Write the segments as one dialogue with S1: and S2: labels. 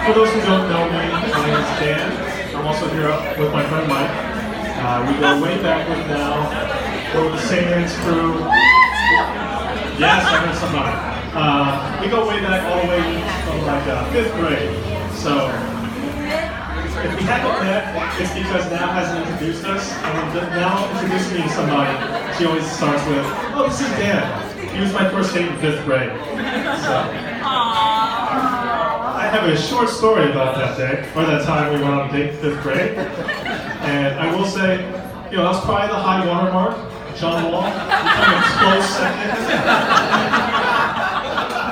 S1: For those who don't know me, my name is Dan. I'm also here with my friend Mike. We go way back with now. We're with the St. Anne's crew. Yes, I heard somebody. We go way back all the way from like 5th grade. So if we haven't met, it's because Now hasn't introduced us. And when Now introduced me to somebody, she always starts with, "Oh, this is Dan. He was my first date in 5th grade." So. I have a short story about that day, or that time we went on a date in 5th grade. And I will say, that was probably the high water mark. John Wall, becoming a close second.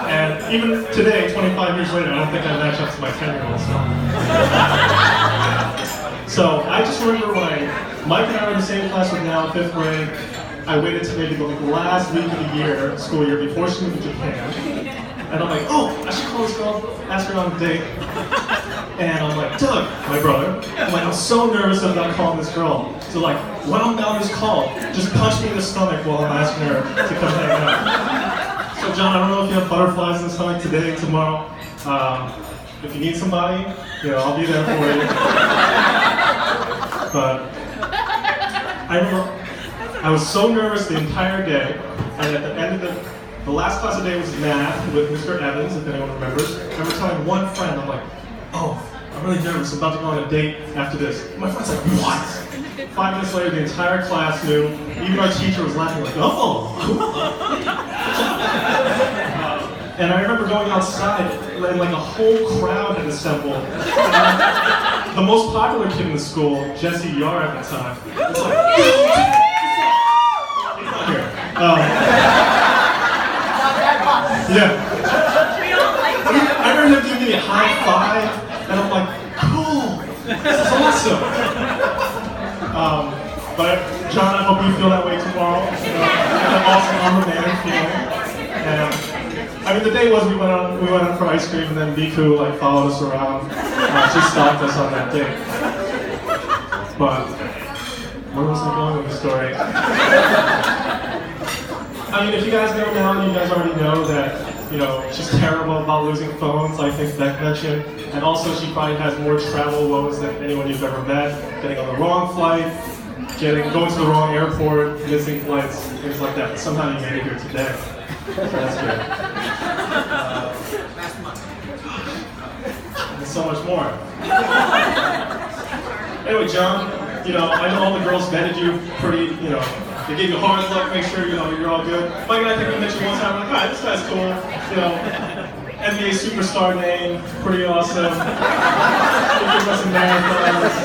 S1: And even today, 25 years later, I don't think I match up to my 10-year-old self. So I just remember when Mike and I were in the same class with Now in 5th grade. I waited to maybe the last week of the school year, before she moved to Japan. And I'm like, oh, I should call this girl, ask her on a date. And I'm like, Doug, my brother, I'm so nervous about calling this girl. So when I'm down this call, just punch me in the stomach while I'm asking her to come hang out. So John, I don't know if you have butterflies in the stomach today, tomorrow. If you need somebody, I'll be there for you. But I remember, I was so nervous the entire day, and at the end of the last class of the day was math with Mr. Evans, if anyone remembers. I remember telling one friend, I'm like, oh, I'm really nervous, I'm about to go on a date after this. And my friend's like, what? 5 minutes later, the entire class knew. Even our teacher was laughing like, oh. And I remember going outside, and a whole crowd had assembled. The most popular kid in the school, Jesse Yar at the time, was like, he's not here. Yeah. I remember him giving me a high five, and I'm like, cool, this is awesome. But John, I hope you feel that way tomorrow. That awesome I'm a man feeling. And the day was we went out for ice cream, and then Miku followed us around. She stopped us on that date. But where was I going with the story? If you guys know Now, you guys already know that, she's terrible about losing phones, I think Beck mentioned. And also she probably has more travel woes than anyone you've ever met. Getting on the wrong flight, going to the wrong airport, missing flights, things like that. But somehow you made it here today. So that's good. And so much more. Anyway, John, I know all the girls vetted you pretty, they gave you a hard look, make sure you're all good. Mike and I think we met you one time, we're like, alright, this guy's cool. NBA superstar name, pretty awesome. You give us some marathons.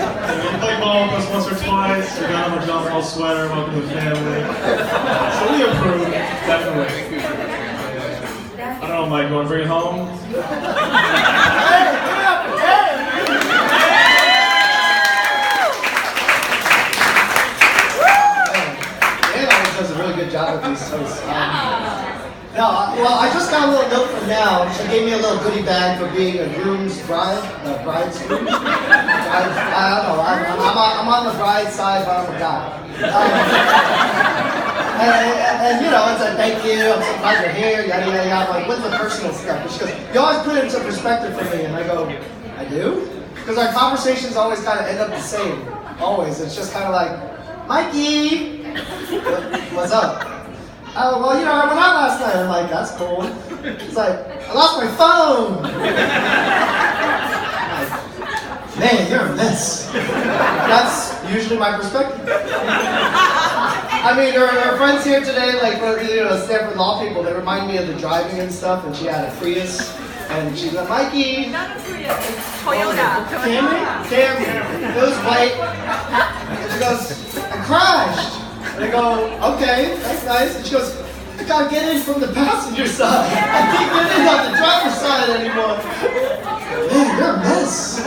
S1: You played ball with us once or twice. You got him a John Wall sweater, welcome to the family. So we approve, definitely. I don't know, Mike, you want to bring it home?
S2: Does a really good job with these toes. I just got a little note from Now. She gave me a little goodie bag for being a groom's bride, bridegroom. I don't know. I'm on the bride side, but I'm a guy. And it said thank you. I'm so glad you're here. Yada yada yada. What's the personal stuff? And she goes, you always put it into perspective for me, and I go, I do? Because our conversations always kind of end up the same. Always. It's just kind of like, Mikey. What's up? Oh, well, I went out last night. I'm like, that's cool. It's like, I lost my phone. Like, man, you're a mess. That's usually my perspective. Our friends here today, Stanford law people, they remind me of the driving and stuff, and she had a Prius, and she's like, Mikey.
S3: Not a Prius, Toyota.
S2: Camry. It was white. And she goes, I crashed. And I go, okay, that's nice. And she goes, I gotta get in from the passenger side. I can't get in on the driver's side anymore. Man, you're a mess.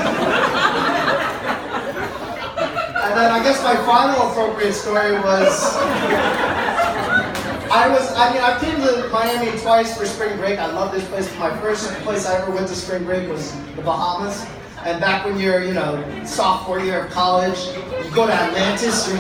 S2: And then I guess my final appropriate story was, I've been to Miami twice for spring break. I love this place. My first place I ever went to spring break was the Bahamas. And back when you're, sophomore year of college, you go to Atlantis, you're